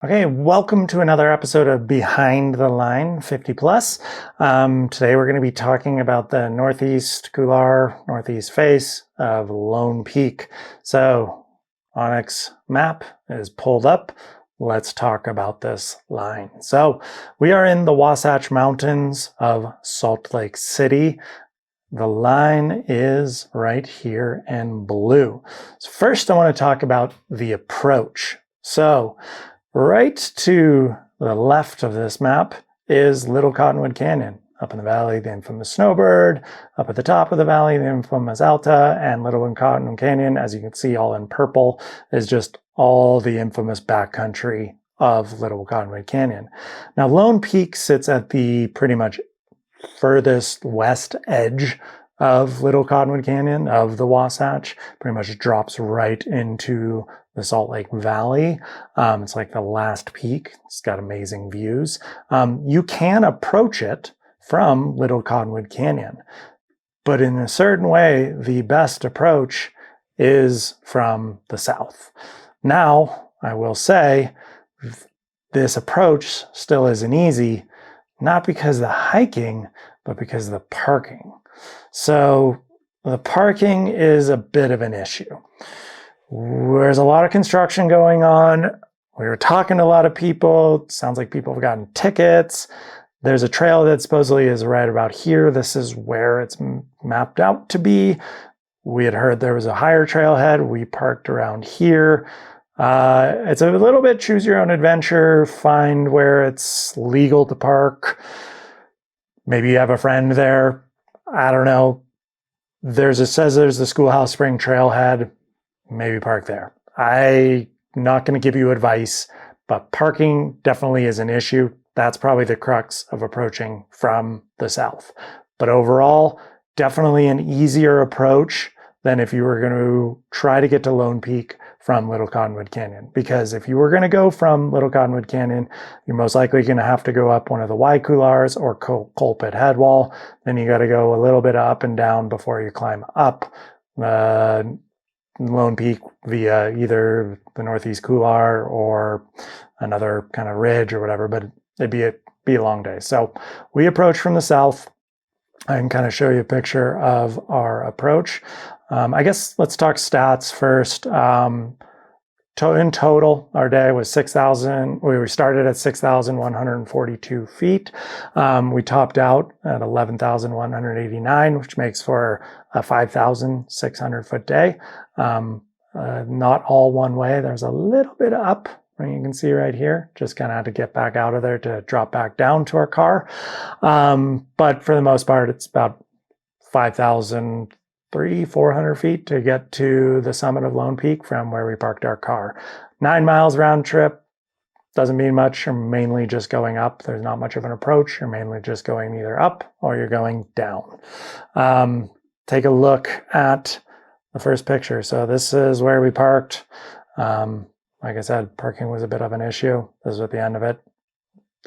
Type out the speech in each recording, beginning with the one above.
Okay, welcome to another episode of Behind the Line 50 Plus. Today we're going to be talking about the northeast couloir, northeast face of Lone Peak. So, Onyx map is pulled up. Let's talk about this line. So, we are in the Wasatch Mountains of Salt Lake City. The line is right here in blue. So first, I want to talk about the approach. So, right to the left of this map is Little Cottonwood Canyon. Up in the valley, the infamous Snowbird. Up at the top of the valley, the infamous Alta. And Little Cottonwood Canyon, as you can see all in purple, is just all the infamous backcountry of Little Cottonwood Canyon. Now, Lone Peak sits at the pretty much furthest west edge of Little Cottonwood Canyon, of the Wasatch. Pretty much drops right into the Salt Lake Valley. It's like the last peak. It's got amazing views. You can approach it from Little Cottonwood Canyon, but in a certain way, the best approach is from the south. Now, I will say, this approach still isn't easy, not because of the hiking, but because of the parking. So the parking is a bit of an issue. There's a lot of construction going on. We were talking to a lot of people. It sounds like people have gotten tickets. There's a trail that supposedly is right about here. This is where it's mapped out to be. We had heard there was a higher trailhead. We parked around here. It's a little bit choose your own adventure. Find where it's legal to park. Maybe you have a friend there. I don't know. It says there's the Schoolhouse Spring Trailhead. Maybe park there. I'm not going to give you advice, but parking definitely is an issue. That's probably the crux of approaching from the south. But overall, definitely an easier approach than if you were going to try to get to Lone Peak from Little Cottonwood Canyon. Because if you were going to go from Little Cottonwood Canyon, you're most likely going to have to go up one of the Y couloirs or Coal Pit Headwall. Then you got to go a little bit up and down before you climb up Lone Peak via either the northeast couloir or another kind of ridge or whatever, but it'd be a long day. So we approach from the south. I can kind of show you a picture of our approach. I guess let's talk stats first. In total, our day was 6,000. We started at 6,142 feet. We topped out at 11,189, which makes for a 5,600 foot day. Not all one way. There's a little bit up. You can see right here, just kind of had to get back out of there to drop back down to our car. But for the most part, it's about 5,400 feet to get to the summit of Lone Peak from where we parked our car. 9 miles round trip. Doesn't mean much. You're mainly just going up. There's not much of an approach. You're mainly just going either up or you're going down. Take a look at the first picture. So this is where we parked. Like I said, parking was a bit of an issue. This is at the end of it.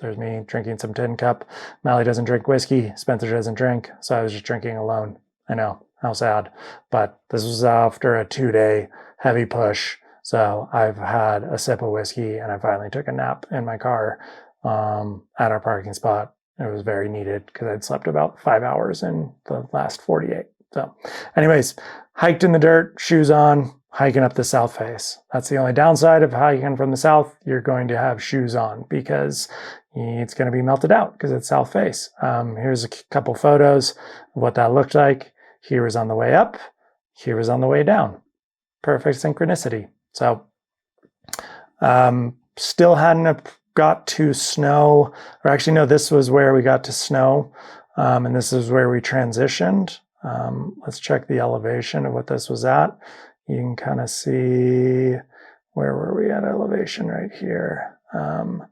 There's me drinking some tin cup. Mali doesn't drink whiskey. Spencer doesn't drink. So I was just drinking alone. I know, how sad. But this was after a 2-day heavy push. So I've had a sip of whiskey and I finally took a nap in my car at our parking spot. It was very needed because I'd slept about 5 hours in the last 48. So anyways, hiked in the dirt, shoes on, hiking up the south face. That's the only downside of hiking from the south. You're going to have shoes on because it's going to be melted out because it's south face. Here's a couple photos of what that looked like. Here was on the way up. Here was on the way down. Perfect synchronicity. So still hadn't got to snow, or actually no, this was where we got to snow. And this is where we transitioned. Let's check the elevation of what this was at. You can kind of see, where were we at elevation right here? Where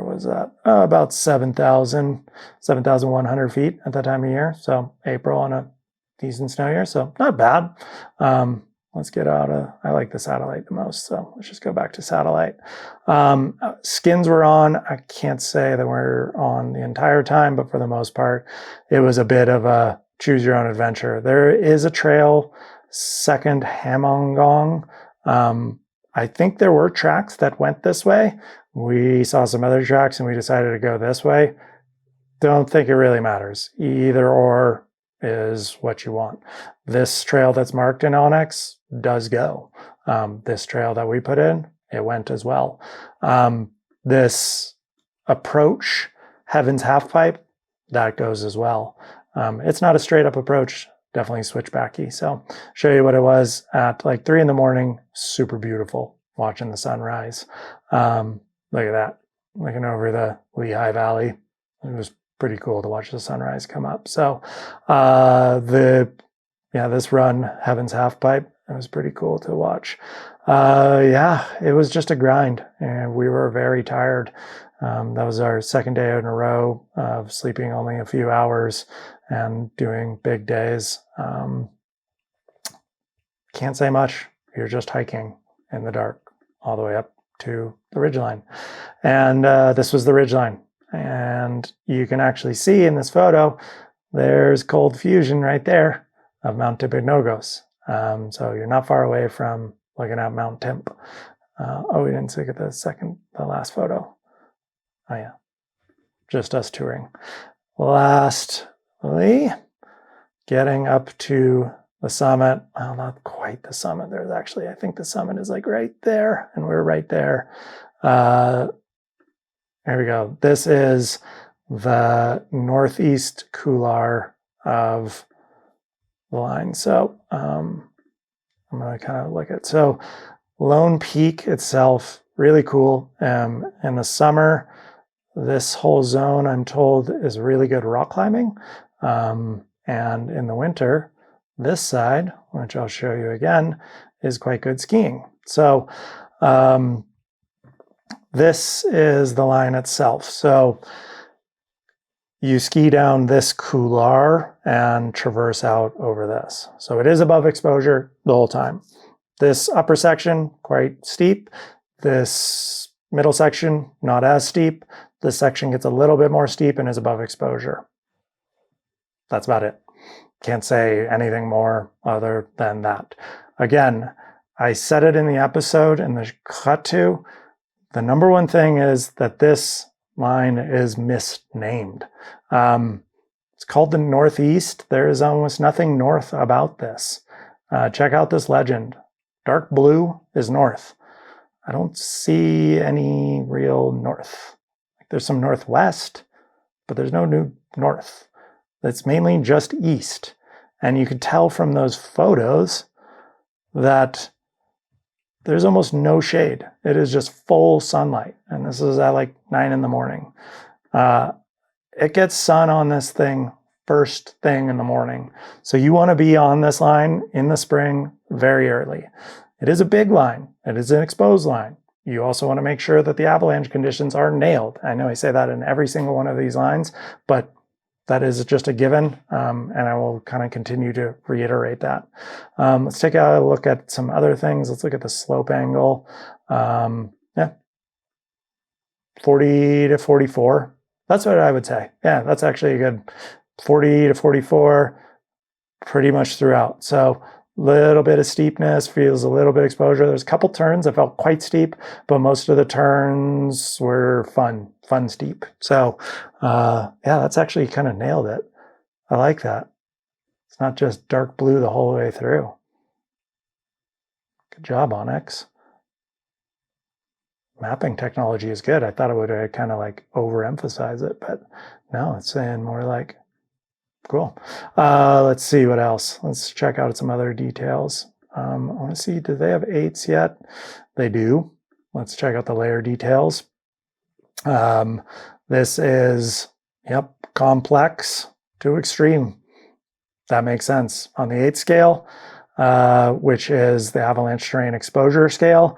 was that? About 7,100 feet at that time of year. So April on a decent snow year. So not bad. Let's get I like the satellite the most. So let's just go back to satellite. Skins were on. I can't say that we're on the entire time, but for the most part, it was a bit of a choose your own adventure. There is a trail, second Hamongong, I think there were tracks that went this way. We saw some other tracks and we decided to go this way. Don't think it really matters. Either or is what you want. This trail that's marked in Onyx does go. This trail that we put in, it went as well. This approach, Heaven's Halfpipe, that goes as well. It's not a straight up approach, definitely switchbacky. So show you what it was at like 3 a.m. Super beautiful watching the sunrise. Look at that, looking over the Lehigh Valley. It was pretty cool to watch the sunrise come up. So this run, Heaven's Halfpipe, it was pretty cool to watch. It was just a grind and we were very tired. That was our second day in a row of sleeping only a few hours and doing big days. Can't say much. You're just hiking in the dark all the way up to the ridgeline. And this was the ridgeline. And you can actually see in this photo, there's cold fusion right there of Mount Timpanogos. So you're not far away from looking at Mount Timp. We didn't look at the last photo. Oh yeah, just us touring. Lastly, getting up to the summit. Well, not quite the summit. There's actually, I think the summit is like right there, and we're right there. There we go. This is the northeast couloir of the line. So I'm going to kind of look at, so Lone Peak itself, really cool. In the summer, this whole zone, I'm told, is really good rock climbing. And in the winter, this side, which I'll show you again, is quite good skiing. So this is the line itself. So you ski down this couloir and traverse out over this. So it is above exposure the whole time. This upper section, quite steep. This middle section, not as steep. This section gets a little bit more steep and is above exposure. That's about it. Can't say anything more other than that. Again, I said it in the episode in the cut to. The number one thing is that this line is misnamed. It's called the Northeast. There is almost nothing north about this. Check out this legend. Dark blue is north. I don't see any real north. There's some northwest, but there's no new north. It's mainly just east. And you could tell from those photos that there's almost no shade. It is just full sunlight. And this is at like 9 a.m. It gets sun on this thing first thing in the morning. So you want to be on this line in the spring very early. It is a big line. It is an exposed line. You also want to make sure that the avalanche conditions are nailed. I know I say that in every single one of these lines, but that is just a given, and I will kind of continue to reiterate that. Let's take a look at some other things. Let's look at the slope angle. 40 to 44. That's what I would say. Yeah, that's actually a good 40 to 44 pretty much throughout. So little bit of steepness, feels a little bit of exposure. There's a couple turns that felt quite steep, but most of the turns were fun steep. So that's actually kind of nailed it. I like that. It's not just dark blue the whole way through. Good job, Onyx. Mapping technology is good. I thought it would kind of like overemphasize it, but no, it's saying more like cool. Let's see what else. Let's check out some other details. I want to see, do they have 8s yet? They do. Let's check out the layer details. This is, complex to extreme. That makes sense. On the 8 scale, which is the avalanche terrain exposure scale,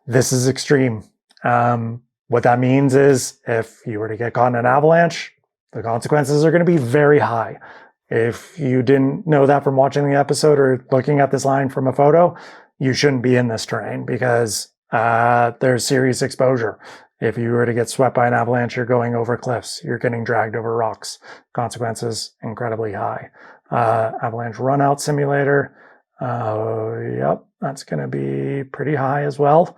this is extreme. What that means is if you were to get caught in an avalanche, the consequences are going to be very high. If you didn't know that from watching the episode or looking at this line from a photo, you shouldn't be in this terrain because there's serious exposure. If you were to get swept by an avalanche, you're going over cliffs, you're getting dragged over rocks. Consequences incredibly high. Avalanche runout simulator. Yep, that's going to be pretty high as well.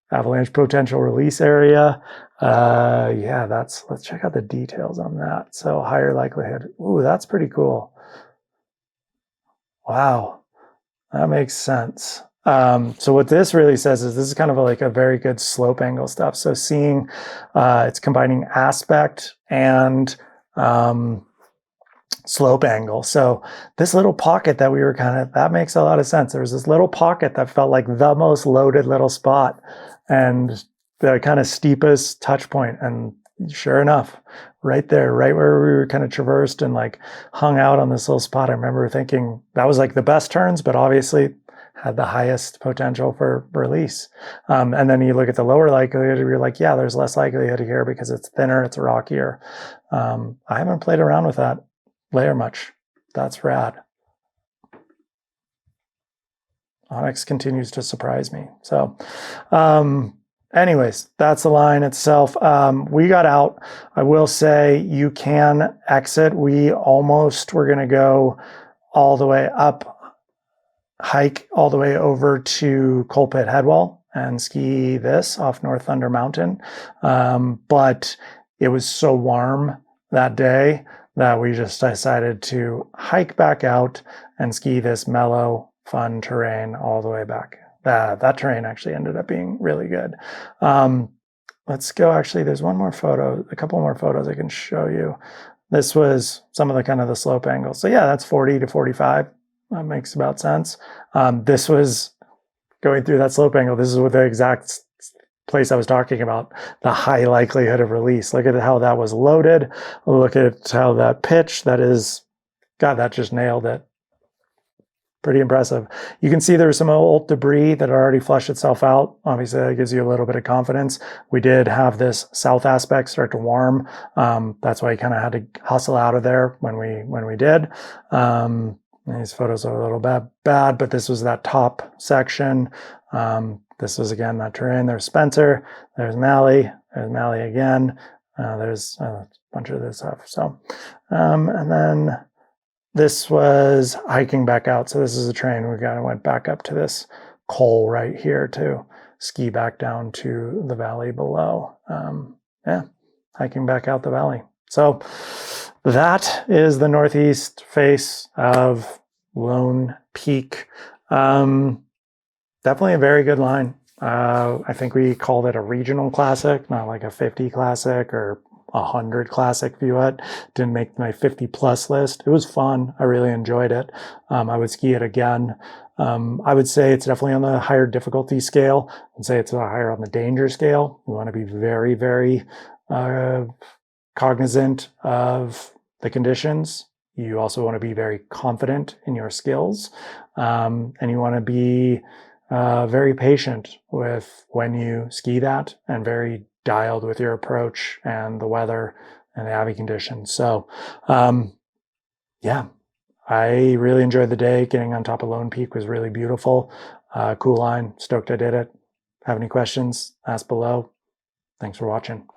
Avalanche potential release area. Yeah, let's check out the details on that. So higher likelihood. Ooh, that's pretty cool. Wow, that makes sense. So what this really says is this is kind of like a very good slope angle stuff. So seeing it's combining aspect and slope angle. So this little pocket that we were that makes a lot of sense. There was this little pocket that felt like the most loaded little spot and the kind of steepest touch point. And sure enough, right there, right where we were kind of traversed and like hung out on this little spot, I remember thinking that was like the best turns, but obviously had the highest potential for release. And then you look at the lower likelihood, you're like, yeah, there's less likelihood here because it's thinner, it's rockier. I haven't played around with that layer much. That's rad. Onyx continues to surprise me. So anyways, that's the line itself. We got out. I will say you can exit. We're going to go all the way up, hike all the way over to Colpit Headwall and ski this off North Thunder Mountain. But it was so warm that day that we just decided to hike back out and ski this mellow, fun terrain all the way back. That terrain actually ended up being really good. Let's go, actually, there's a couple more photos I can show you. This was some of the kind of the slope angles. So yeah, that's 40 to 45. That makes about sense. This was going through that slope angle. This is what the exact place I was talking about, the high likelihood of release. Look at how that was loaded. Look at how that pitch, that just nailed it. Pretty impressive. You can see there's some old debris that already flushed itself out. Obviously, that gives you a little bit of confidence. We did have this south aspect start to warm. That's why you kind of had to hustle out of there when we did. These photos are a little bad, but this was that top section. This was, again, that terrain. There's Spencer. There's Mali. There's Mali again. There's a bunch of this stuff. So, and then this was hiking back out. So this is a terrain. We went back up to this col right here to ski back down to the valley below. Yeah, hiking back out the valley. So that is the northeast face of Lone Peak. Definitely a very good line. I think we called it a regional classic, not like a 50 classic or 100 classic view it. Didn't make my 50 plus list. It was fun. I really enjoyed it. I would ski it again. I would say it's definitely on the higher difficulty scale. I'd say it's higher on the danger scale. We want to be very, very cognizant of the conditions. You also want to be very confident in your skills. And you want to be very patient with when you ski that and very dialed with your approach and the weather and the Avi conditions. So, yeah, I really enjoyed the day. Getting on top of Lone Peak was really beautiful. Cool line. Stoked I did it. Have any questions? Ask below. Thanks for watching.